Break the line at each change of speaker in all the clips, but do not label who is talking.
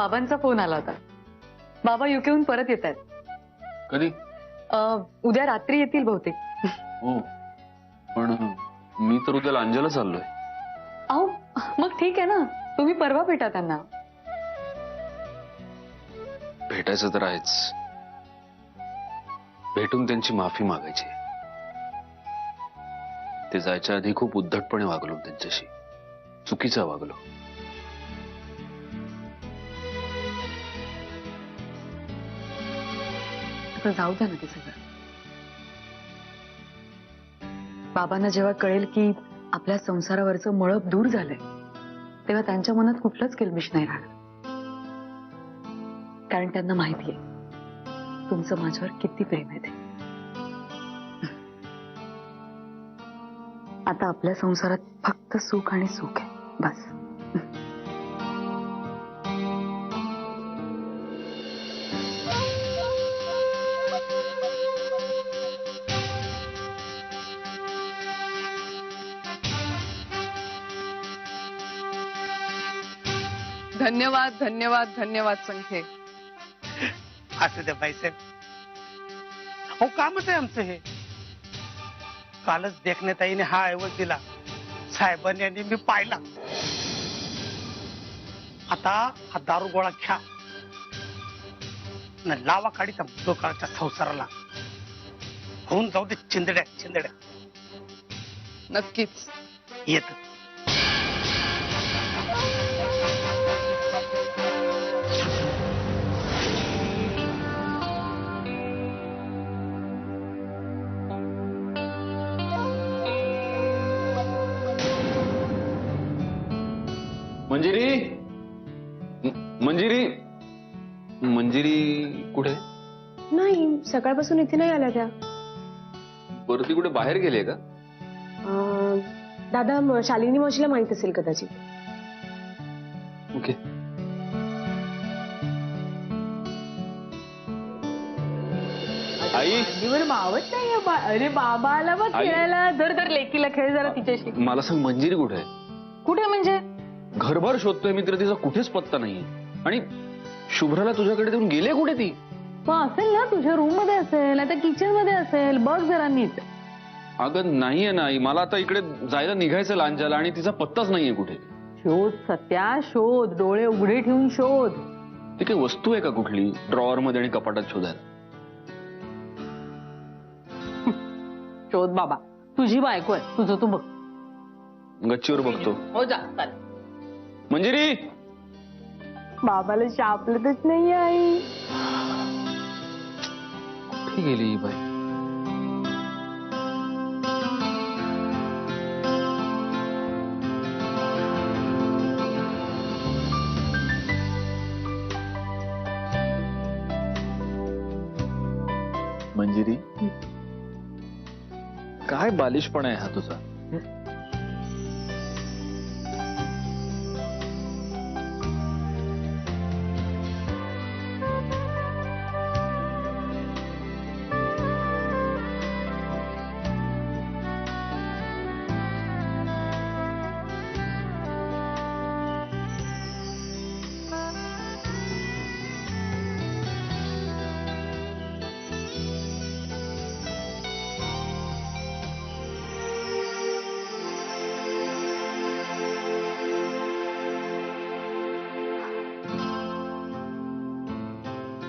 बाबांचा फोन आला होता. बाबा युकेहून परत येत आहेत.
कधी?
उद्या रात्री येतील बहुतेक.
हो, पण मी तर उद्या लांजाला चाललोय.
अहो मग ठीक आहे ना, तुम्ही परवा भेटा त्यांना.
भेटायचं तर आहेच. भेटून त्यांची माफी मागायची. ते जायच्या आधी खूप उद्धटपणे वागलो त्यांच्याशी, चुकीचा वागलो.
आता जाऊ द्या ना ते सगळं. बाबांना जेव्हा कळेल की आपल्या संसारावरचं मळप दूर झालंय, तेव्हा त्यांच्या मनात कुठलंच किलबिश नाही राहणार. कारण त्यांना माहितीये तुमचं माझ्यावर किती प्रेम आहे ते. आता आपल्या संसारात फक्त सुख आणि सुख आहे, बस.
धन्यवाद धन्यवाद धन्यवाद संख्ये.
असू द्या बाईसाहेब, हो कामच आहे आमचं हे. कालच देखण्याताईने हा ऐवज दिला, साहेबांनी आणि मी पाहिला. आता हा दारू गोळा घ्या न लावा काढीचा लोकांच्या संसाराला. होऊन जाऊ दे चिंदड्या चिंदड्या.
नक्कीच
येत.
मंजिरी, मंजिरी, मंजिरी कुठे?
नाही, सकाळपासून इथे नाही आल्या त्या.
वरती कुठे बाहेर गेले का?
दादा, शालिनी मावशीला माहित असेल कदाचित.
ओके. आई
मावत नाहीये. अरे बाबाला बघ खेळायला. धर लेकीला खेळ जरा तिच्याशी.
मला सांग, मंजिरी कुठे आहे?
कुठे म्हणजे?
घरभर शोधतोय मी तर तिचा कुठेच पत्ता नाहीये. आणि शुभ्राला तुझ्याकडे देऊन गेले कुठे ती?
असेल ना तुझ्या रूम मध्ये असेल, आता किचन मध्ये असेल. बघ जरा नीट.
अगं नाहीये ना आई, मला आता इकडे जायला निघायचं लांजाला आणि तिचा पत्ताच नाहीये कुठे.
शोध सत्या, शोध. डोळे उघडे ठेवून शोध.
ती काही वस्तू आहे का कुठली ड्रॉवर मध्ये आणि कपाटात शोधायला?
शोध बाबा, तुझी बायको आहे, तुझं तू बघ.
गच्चीवर बघतो.
हो जा चालेल.
मंजिरी,
बाबाला शापलतच नाहीये आई.
कुठे गेली ही बाई? मंजिरी, काय बालिशपणा आहे हा तुझा.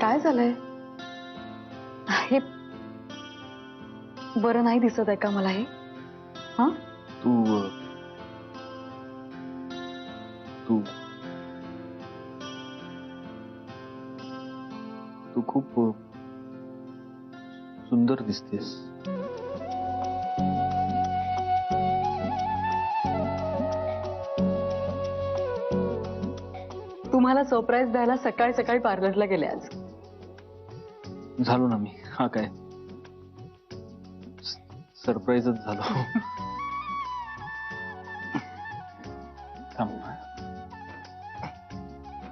काय झालंय? हे बरं नाही दिसत आहे का मला हे? हा,
तू तू तू खूप सुंदर दिसतेस.
तुम्हाला सरप्राईज द्यायला सकाळी सकाळी पार्लरला गेले आज.
झालो ना मी. हा काय सरप्राईजच झालो.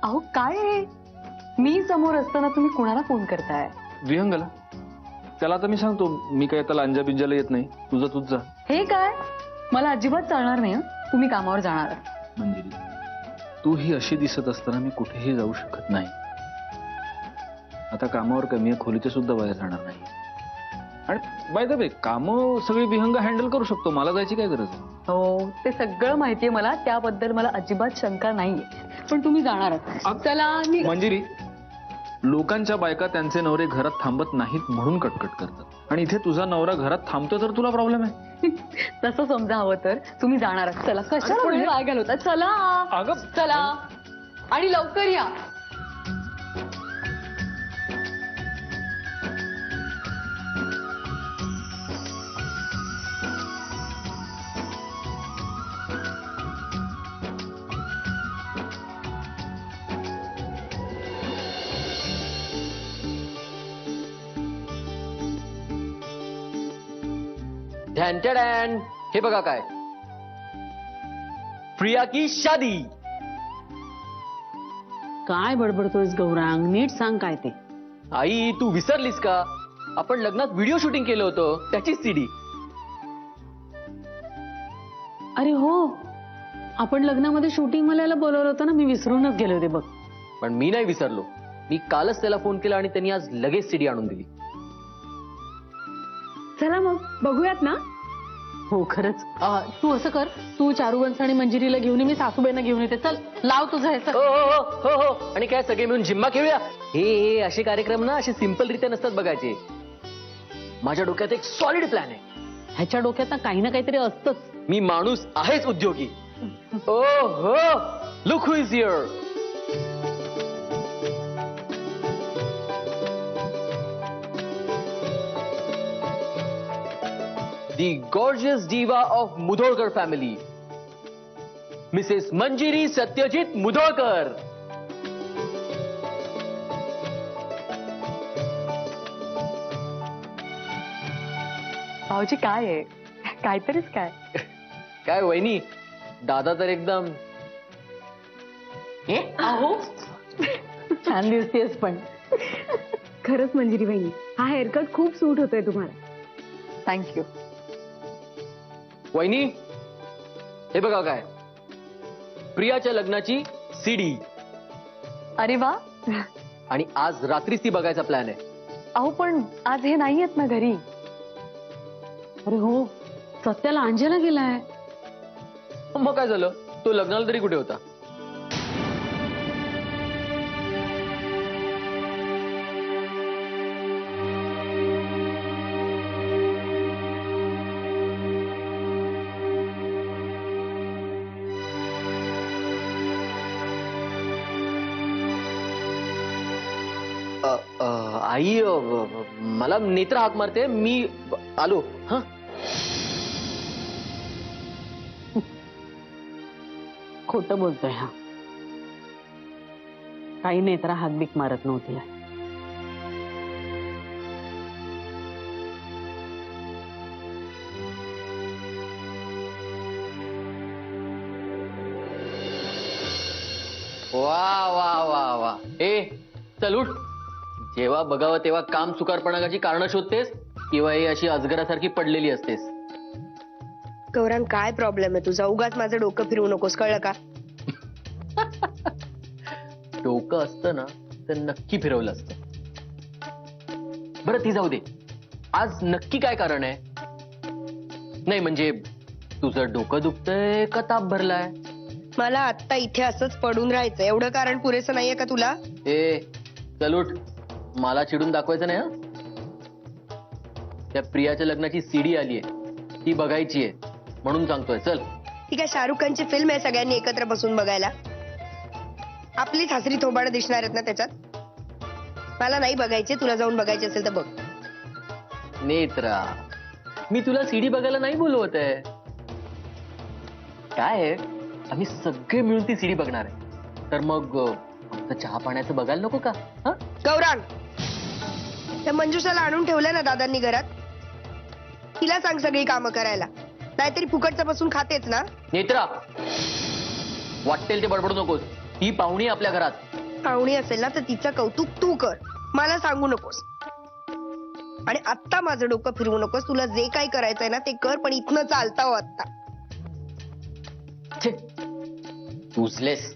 अहो काय आहे? मी समोर असताना तुम्ही कुणाला फोन करताय?
विहंगला. त्याला आता मी सांगतो, मी काय आता लांजा बिंजाला येत नाही, तुझं तूच जा.
हे काय? मला अजिबात चालणार नाही. तुम्ही कामावर जाणार.
मंजिरी, तू ही अशी दिसत असताना मी कुठेही जाऊ शकत नाही. आता कामावर कमी आहे, खोलीचे सुद्धा बाहेर जाणार नाही. आणि बाय द वे कामं सगळी विहंग हँडल करू शकतो, मला जायची काय गरज आहे?
हो ते सगळं माहितीये मला, त्याबद्दल मला अजिबात शंका नाहीये. पण तुम्ही जाणार आहात. चला मी
मंजिरी, लोकांच्या बायका त्यांचे नवरे घरात थांबत नाहीत म्हणून कटकट करतात, आणि इथे तुझा नवरा घरात थांबतो तर तुला प्रॉब्लेम आहे?
तसं समजा हवं तर तुम्ही जाणार आहात. चला कशाला
पण हे-
वेळ वाया घालवता. चला
अगं
चला आणि लवकर या.
ढॅन हे बघा काय, प्रिया की शादी.
काय बडबडतोयस गौरांग, नीट सांग काय ते.
आई तू विसरलीस का, आपण लग्नात व्हिडिओ शूटिंग केलं होतं त्याची सीडी.
अरे हो, आपण लग्नामध्ये शूटिंग मला बोलवलं होतं ना, मी विसरूनच गेले होते बघ.
पण मी नाही विसरलो, मी कालच त्याला फोन केला आणि त्यांनी आज लगेच सीडी आणून दिली.
चला मग बघूयात ना. हो खरंच. तू असं कर, तू चारुवंश आणि मंजिरीला घेऊन ये, मी सासूबाईंना घेऊन येते. चल लाव तुझं हे
हो हो हो हो. आणि काय सगळे मिळून जिम्मा खेळूया. हे असे कार्यक्रम ना असे सिंपल रित्या नसतात बघायचे. माझ्या डोक्यात एक सॉलिड प्लॅन आहे.
ह्याच्या डोक्यात ना काही ना काहीतरी असतंच.
मी माणूस आहेच उद्योगी. ओ हो, look who is here. The gorgeous diva of Mudholkar family, Mrs. Manjiri Satyajit Mudholkar.
भाऊजी काय आहे, काहीतरीच काय.
काय वहिनी, दादा तर एकदम
अहो छान दिसतेस. पण खरंच मंजिरी बहिणी, हा हेअरकट खूप सूट होतोय तुम्हाला.
थँक्यू.
वहिनी हे बघा काय, प्रियाच्या लग्नाची सीडी.
अरे वा.
आणि आज रात्रीच ती बघायचा प्लॅन आहे.
अहो पण आज हे नाही आहेत ना घरी.
अरे हो, सत्याला अंजेला गेलाय.
मग काय झालं, तो लग्नाला तरी कुठे होता? आई मला नेत्र हाक मारते, मी आलो. हा
खोटं बोलतोय हा. काही नेत्रा हातबीक मारत नव्हती.
वा वा वा वा. ए चल उठ. जेव्हा बघावं तेव्हा काम चुकारपणाची कारण शोधतेस किंवा ही अशी अजगरासारखी पडलेली असतेस.
गौरांग काय प्रॉब्लेम आहे तुझा, उगाच माझं डोकं फिरवू नकोस, कळलं का.
डोकं असतं ना तर नक्की फिरवलं असतं. बरं ती जाऊ दे, आज नक्की काय कारण आहे? नाही म्हणजे तुझं डोकं दुखतंय का ताप भरलाय?
मला आत्ता इथे असंच पडून राहायचं, एवढं कारण पुरेसं नाहीये का तुला.
ए चल उठ, मला चिडून दाखवायचं नाही. हं? त्या प्रियाच्या लग्नाची सीडी आलीये, ती बघायची आहे म्हणून सांगतोय. चल.
ती काय शाहरुख खानची फिल्म आहे सगळ्यांनी एकत्र बसून बघायला? आपलीच हसरी थोबाडं दिसणार आहेत ना त्याच्यात. मला नाही बघायचे, तुला जाऊन बघायचे असेल तर बघ.
नेत्रा, मी तुला सीडी बघायला नाही बोलवत आहे. काय आहे, आम्ही सगळे मिळून ती सीडी बघणार आहे. तर मग आमचं चहा पाण्याचं बघायला नको का? हं?
गौरांग, त्या मंजुषाला आणून ठेवलंय ना दादांनी घरात, तिला सांग सगळी कामं करायला, नाहीतरी फुकटचं बसून खातेच ना.
नेत्रा, वाटेल ते बडबडू नकोस. ती पाहुणी आहे आपल्या घरात.
पाहुणी असेल ना तर तिचं कौतुक तू कर, मला सांगू नकोस. आणि आत्ता माझं डोकं फिरवू नकोस. तुला जे काही करायचंय ना ते कर, पण इथनं चालता हो आत्ता.
छे, उचलेस.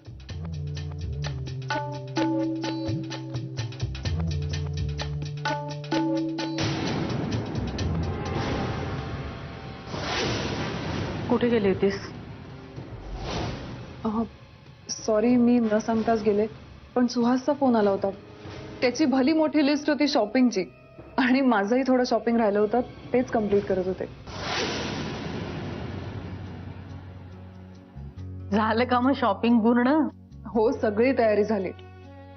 कुठे गेली होतीस?
सॉरी, मी न सांगताच गेले, पण सुहासचा फोन आला होता. त्याची भली मोठी लिस्ट होती शॉपिंगची, आणि माझंही थोडं शॉपिंग राहिलं होतं, तेच कम्प्लीट करत होते.
झालं का मग शॉपिंग पूर्ण?
हो, सगळी तयारी झाली,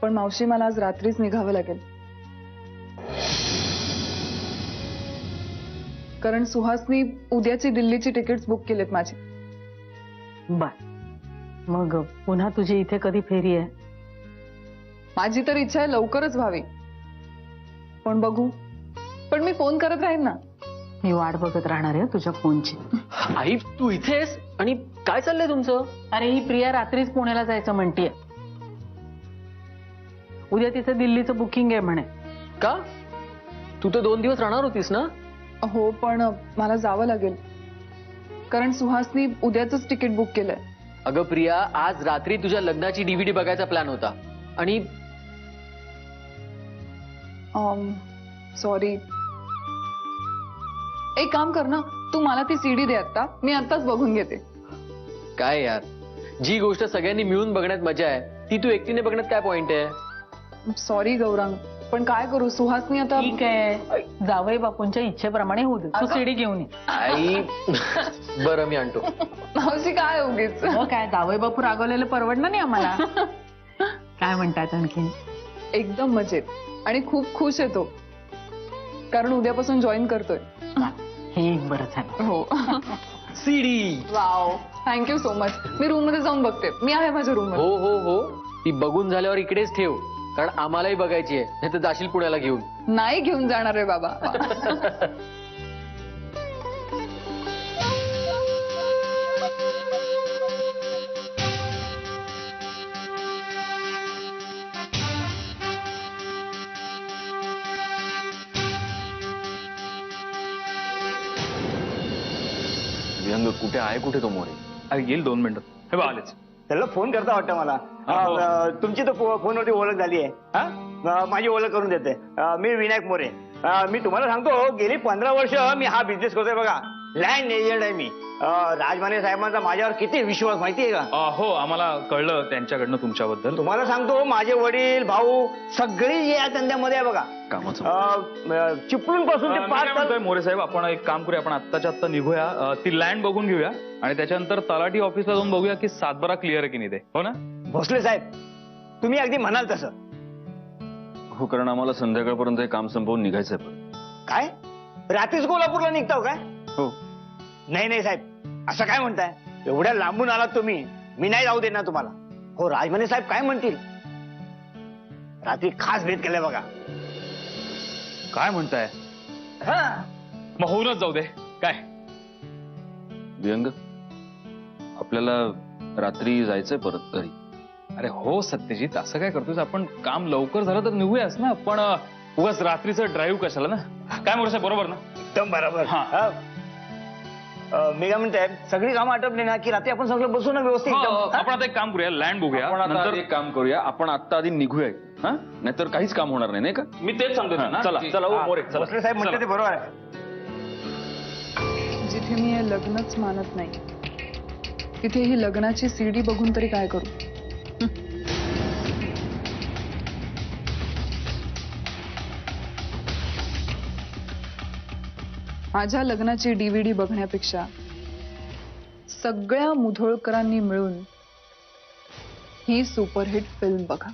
पण मावशी मला आज रात्रीच निघावं लागेल, कारण सुहासनी उद्याची दिल्लीची तिकीट्स बुक केलेत माझी.
बर, मग पुन्हा तुझी इथे कधी फेरी आहे?
माझी तर इच्छा आहे लवकरच व्हावी, पण बघू. पण मी फोन करत राहीन ना.
मी वाट बघत राहणार आहे तुझ्या फोनची.
आई तू इथेस आणि काय चाललंय तुमचं?
अरे ही प्रिया रात्रीच पुण्याला जायचं म्हणतीये. उद्या तिचं दिल्लीचं बुकिंग आहे म्हणे.
का? तू तर 2 दिवस राहणार होतीस ना?
हो, पण मला जावं लागेल, कारण सुहासनी उद्याच तिकीट बुक केलंय.
अगं प्रिया, आज रात्री तुझ्या लग्नाची DVD बघायचा प्लॅन होता आणि
सॉरी. एक काम कर ना, तू मला ती सीडी दे आता, मी आत्ताच बघून घेते.
काय यार, जी गोष्ट सगळ्यांनी मिळून बघण्यात मजा आहे ती तू एकटीने बघण्यात काय पॉइंट आहे?
सॉरी गौरांग, पण काय करू, सुहासनी आता.
ठीक आहे, जावई बापूंच्या इच्छेप्रमाणे होऊ दे. तू सीडी घेऊन ये.
आई बरं मी आणतो.
मावशी काय उगीच.
हो काय, जावई बापू रागवलेलं परवडणार नाही आम्हाला. काय म्हणतात आणखी?
एकदम मजेत, आणि खूप खुश आहे तो, कारण उद्यापासून जॉईन करतोय.
हे एक बरं झालं.
हो.
CD.
Wow, thank you so much. मी रूम मध्ये जाऊन बघते. मी आहे माझ्या रूम मध्ये.
हो हो हो, ती बघून झाल्यावर इकडेच ठेव, कारण आम्हालाही बघायची आहे, नाही तर जाशील पुण्याला घेऊन.
नाही घेऊन जाणार आहे बाबा.
विहंग कुठे आहे? कुठे तो मोरे? अरे येईल 2 मिनिटं. हे बघ आलेच.
त्याला फोन करता वाटतं मला. तुमची तर फोनवरती ओळख झाली आहे. माझी ओळख करून देते. मी विनायक मोरे. मी तुम्हाला सांगतो, गेली 15 वर्ष मी हा बिझनेस करतोय बघा. लँड एजंट आहे मी. राजमाने साहेबांचा माझ्यावर किती विश्वास माहितीये का?
हो, आम्हाला कळलं त्यांच्याकडनं तुमच्याबद्दल.
तुम्हाला सांगतो, माझे वडील भाऊ सगळी या धंद्यामध्ये आहे बघा.
कामाचं
चिपळूण पासून ते पार.
मोरे साहेब, आपण एक काम करूया, आपण आत्ताच्या आत्ता निघूया, ती लँड बघून घेऊया, आणि त्याच्यानंतर तलाठी ऑफिसला जाऊन बघूया की सातबारा क्लिअर आहे की नाही ते. हो ना
भोसले साहेब, तुम्ही अगदी म्हणाल तसं.
हो, कारण आम्हाला संध्याकाळपर्यंत हे काम संपवून निघायचंय. पण
काय रात्रीच कोल्हापूरला निघताव काय?
हो.
नाही नाही साहेब, असं काय म्हणताय? एवढ्या लांबून आलात तुम्ही, मी नाही जाऊ देणार तुम्हाला. हो, राजमाने साहेब काय म्हणतील? रात्री खास भेट केलाय बघा.
काय म्हणताय? मग होऊनच जाऊ दे. काय विहंग, आपल्याला रात्री जायचंय परत घरी. अरे हो सत्यजित, असं काय करतोय? आपण काम लवकर झालं तर निघूयाच ना, पण उगाच रात्रीचं ड्राईव्ह कशाला ना. काय मोरे साहेब, बरोबर ना?
एकदम बरोबर. मी काय म्हणताय, सगळी कामं आटपली ना की रात्री आपण सगळं बसू ना व्यवस्थित.
आपण आता एक काम करूया, लँड बघूया, नंतर एक काम करूया, आपण आता आधी निघूया. हा, नाहीतर काहीच काम होणार नाही, नाही का? मी तेच सांगतो. चला चला मोरे,
भोसले साहेब म्हणते ते बरोबर आहे.
जिथे मी हे लग्नच मानत नाही, तिथे ही लग्नाची सीडी बघून तरी काय करू. माझ्या लग्नाची DVD बघण्यापेक्षा सगळ्या मुधोळकरांनी मिळून ही सुपरहिट फिल्म बघा.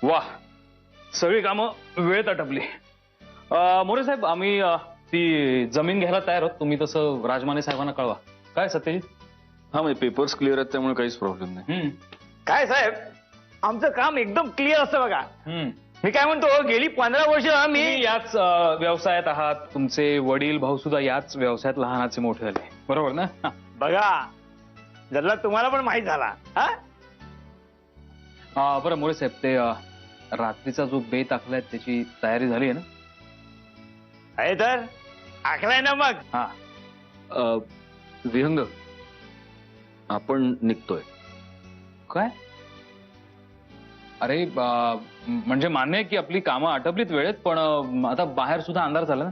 वा, सगळी कामं वेळेत आटपली. मोरे साहेब, आम्ही ती जमीन घ्यायला तयार आहोत. तुम्ही तसं राजमाने साहेबांना कळवा. काय सत्यजित? हा, म्हणजे पेपर्स क्लिअर आहेत त्यामुळे काहीच प्रॉब्लेम नाही.
काय साहेब, आमचं काम एकदम क्लिअर असतं बघा. मी काय म्हणतो, गेली 15 वर्ष मी
तुम्ही याच व्यवसायात आहात. तुमचे वडील भाऊ सुद्धा याच व्यवसायात लहानाचे मोठे झाले, बरोबर ना?
बघा, जरा तुम्हाला पण माहित झाला.
बरं मोरे साहेब, ते रात्रीचा जो बेत आखलाय त्याची तयारी झाली आहे ना?
आहे तर आखलाय ना मग.
हा, विहंग, आपण निघतोय. काय? अरे म्हणजे मान्य आहे की आपली कामं आटपलीत वेळेत, पण आता बाहेर सुद्धा अंधार झाला ना.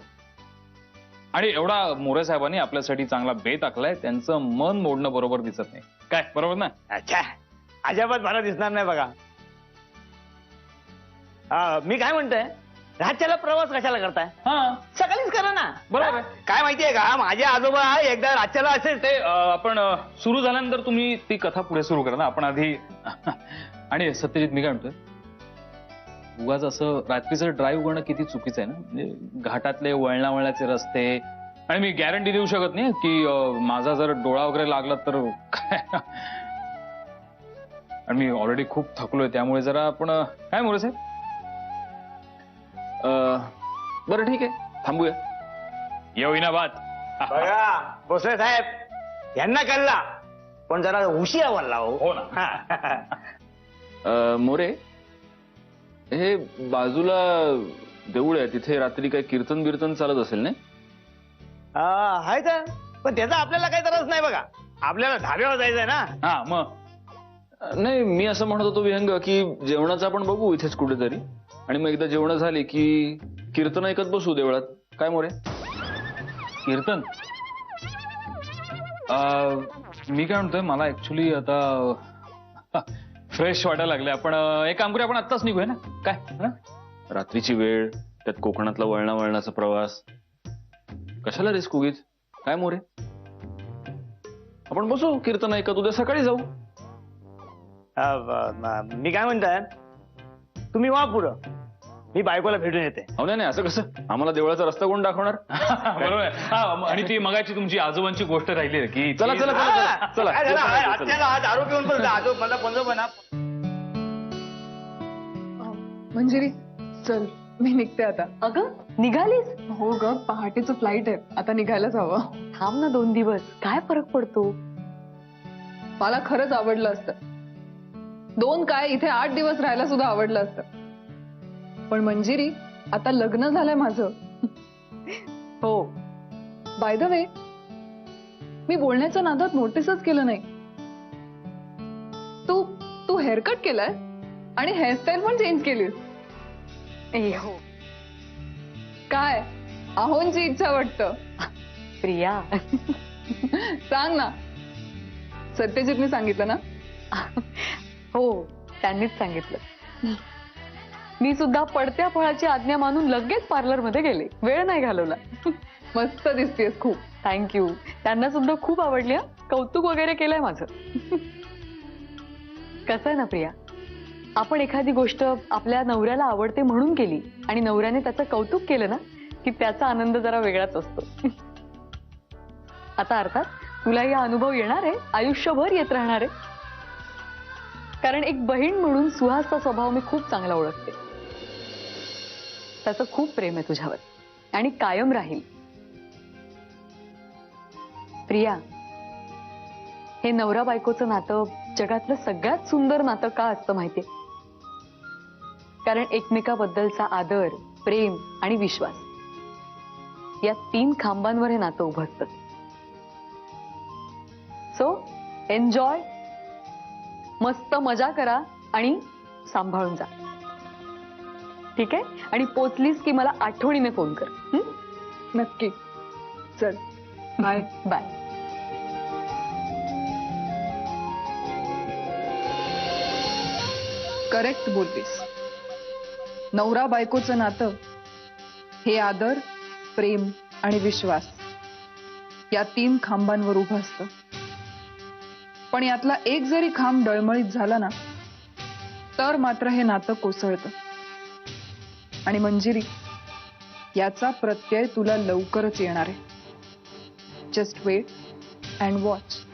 आणि एवढा मोरे साहेबांनी आपल्यासाठी चांगला बेत आखलाय, त्यांचं मन मोडणं बरोबर दिसत नाही. काय, बरोबर ना?
अच्छा, अजिबात मला दिसणार नाही बघा. मी काय म्हणतोय, राज्याला प्रवास कशाला करताय?
हा,
सकाळीच करा ना.
बरोबर.
काय माहितीये का, माझे आजोबा एकदा राज्याला असेल
ते आपण सुरू झाल्यानंतर तुम्ही ती कथा पुढे सुरू करा ना. आपण आधी आणि सत्यजित, मी काय म्हणतोय, उगाच असं रात्रीचं ड्राईव्ह करणं किती चुकीचं आहे ना. म्हणजे घाटातले वळणावळणाचे रस्ते, आणि मी गॅरंटी देऊ शकत नाही की माझा जर डोळा वगैरे लागला तर काय. आणि मी ऑलरेडी खूप थकलोय, त्यामुळे जरा आपण काय मोरे साहेब, बरं ठीक आहे, थांबूया. येईना बात.
बघा भोसले साहेब, यांना कळला, पण जरा उशिरा बोलला.
हो ना. मोरे, हे बाजूला देऊळ आहे, तिथे रात्री काही कीर्तन बिर्तन चालत असेल ना?
आहे तर, पण त्याचा आपल्याला काही त्रास नाही बघा. आपल्याला धाब्यावर जायचंय ना.
हा, मग नाही, मी असं म्हणत होतो विहंग की जेवणाचं आपण बघू इथेच कुठेतरी, आणि मग एकदा जेवण झाली की कीर्तन ऐकत बसू देवळात. काय मोरे? कीर्तन? मी काय म्हणतोय, मला ऍक्च्युली आता फ्रेश वाटायला लागले. आपण एक काम करूया, आपण आत्ताच निघूया ना. काय, रात्रीची वेळ, त्यात कोकणातला वळणाचा प्रवास, कशाला रिस्क उगीच. काय मोरे, आपण बसू कीर्तन ऐकत, उद्या सकाळी जाऊ.
मी काय म्हणताय, तुम्ही वा पुढं, मी बायकोला भेटून येते.
हो नाही, असं कसं, आम्हाला देवळाचा रस्ता कोण दाखवणार? बरोबर आहे. हा, आणि ती मगाची तुमची आजोबांची गोष्ट राहिली की चला चला चला चला.
दारू पिऊन पण मला पण.
मंजिरी, चल, मी निघते आता.
अगं, निघालीस?
हो ग, पहाटेचं फ्लाईट आहे, आता निघायलाच हवं.
थांब ना 2 दिवस, काय फरक पडतो?
मला खरंच आवडलं असतं. 2 काय, इथे 8 दिवस राहायला सुद्धा आवडलं असतं. पण मंजिरी, आता लग्न झालंय माझं.
हो,
बाय द वे, मी बोलण्याच्या नादात नोटीसच केलं नाही, तू हेअरकट केलाय आणि हेअरस्टाईल पण चेंज केलीस.
हो.
काय, आहोंची इच्छा वाटतं.
प्रिया,
सांग ना. सत्यजितने सांगितलं ना?
हो, त्यांनीच सांगितलं. मी सुद्धा पडत्या फळाची आज्ञा मानून लगेच पार्लरमध्ये गेले, वेळ नाही घालवला.
मस्त दिसतेस खूप.
थँक्यू. त्यांना सुद्धा खूप आवडली. कौतुक वगैरे केलंय माझं. कसं आहे ना प्रिया, आपण एखादी गोष्ट आपल्या नवऱ्याला आवडते म्हणून केली आणि नवऱ्याने त्याचं कौतुक केलं ना की त्याचा आनंद जरा वेगळाच असतो. आता अर्थात तुला हा अनुभव येणार आहे, आयुष्यभर येत राहणार आहे. कारण एक बहीण म्हणून सुहासचा स्वभाव मी खूप चांगला ओळखते. त्याचं खूप प्रेम आहे तुझ्यावर आणि कायम राहील. प्रिया, हे नवरा बायकोचं नातं जगातलं सगळ्यात सुंदर नातं का असतं माहितीये? कारण एकमेकाबद्दलचा आदर, प्रेम आणि विश्वास या 3 खांबांवर हे नातं उभं असतं. सो एन्जॉय, मस्त मजा करा आणि सांभाळून जा, ठीक आहे? आणि पोचलीस की मला आठवणीने फोन कर.
नक्की. चल, बाय.
बाय.
करेक्ट बोलतेस. नवरा बायकोचं नातं हे आदर, प्रेम आणि विश्वास या 3 खांबांवर उभं असतं. पण यातला एक जरी खांब डळमळीत झाला ना तर मात्र हे नातं कोसळतं. आणि मंजिरी, याचा प्रत्यय तुला लवकरच येणार आहे. Just wait and watch.